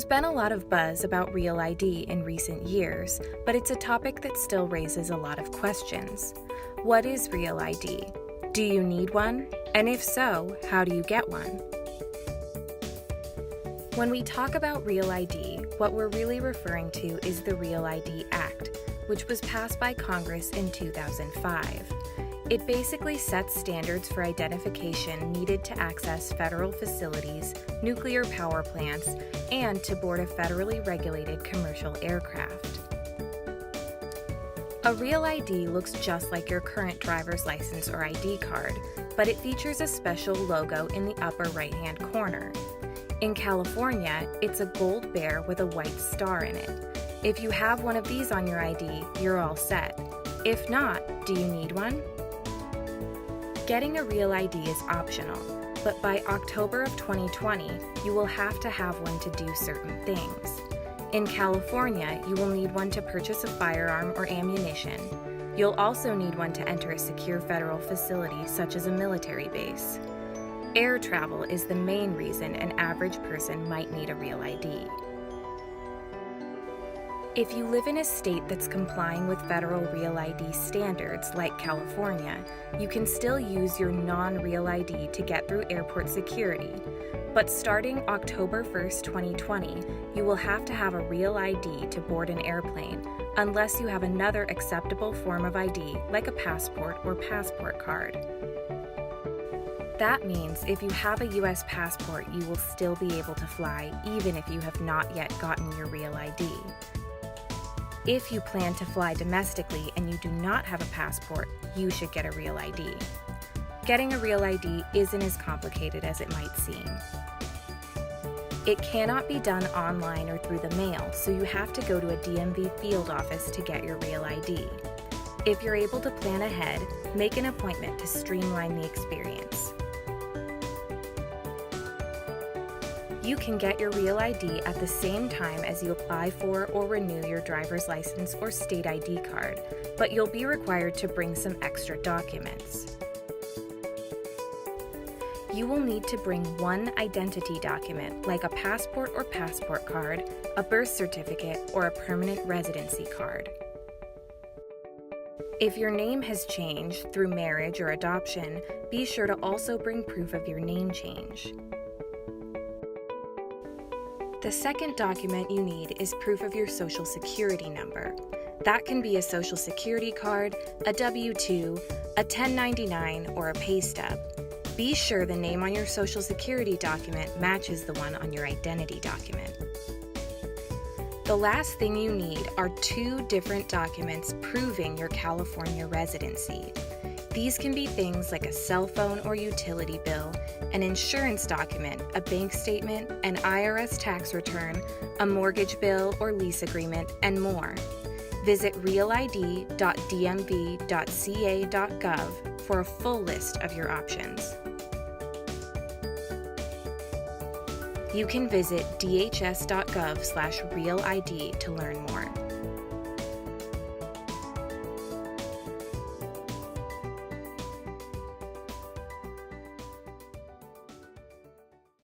There's been a lot of buzz about Real ID in recent years, but it's a topic that still raises a lot of questions. What is Real ID? Do you need one? And if so, how do you get one? When we talk about Real ID, what we're really referring to is the Real ID Act, which was passed by Congress in 2005. It basically sets standards for identification needed to access federal facilities, nuclear power plants, and to board a federally regulated commercial aircraft. A Real ID looks just like your current driver's license or ID card, but it features a special logo in the upper right-hand corner. In California, it's a gold bear with a white star in it. If you have one of these on your ID, you're all set. If not, do you need one? Getting a Real ID is optional, but by October of 2020, you will have to have one to do certain things. In California, you will need one to purchase a firearm or ammunition. You'll also need one to enter a secure federal facility such as a military base. Air travel is the main reason an average person might need a Real ID. If you live in a state that's complying with federal Real ID standards, like California, you can still use your non-Real ID to get through airport security. But starting October 1st, 2020, you will have to have a Real ID to board an airplane, unless you have another acceptable form of ID, like a passport or passport card. That means if you have a U.S. passport, you will still be able to fly, even if you have not yet gotten your Real ID. If you plan to fly domestically and you do not have a passport, you should get a Real ID. Getting a Real ID isn't as complicated as it might seem. It cannot be done online or through the mail, so you have to go to a DMV field office to get your Real ID. If you're able to plan ahead, make an appointment to streamline the experience. You can get your Real ID at the same time as you apply for or renew your driver's license or state ID card, but you'll be required to bring some extra documents. You will need to bring one identity document, like a passport or passport card, a birth certificate, or a permanent residency card. If your name has changed through marriage or adoption, be sure to also bring proof of your name change. The second document you need is proof of your Social Security number. That can be a Social Security card, a W-2, a 1099, or a pay stub. Be sure the name on your Social Security document matches the one on your identity document. The last thing you need are two different documents proving your California residency. These can be things like a cell phone or utility bill, an insurance document, a bank statement, an IRS tax return, a mortgage bill or lease agreement, and more. Visit realid.dmv.ca.gov for a full list of your options. You can visit dhs.gov/realid to learn more.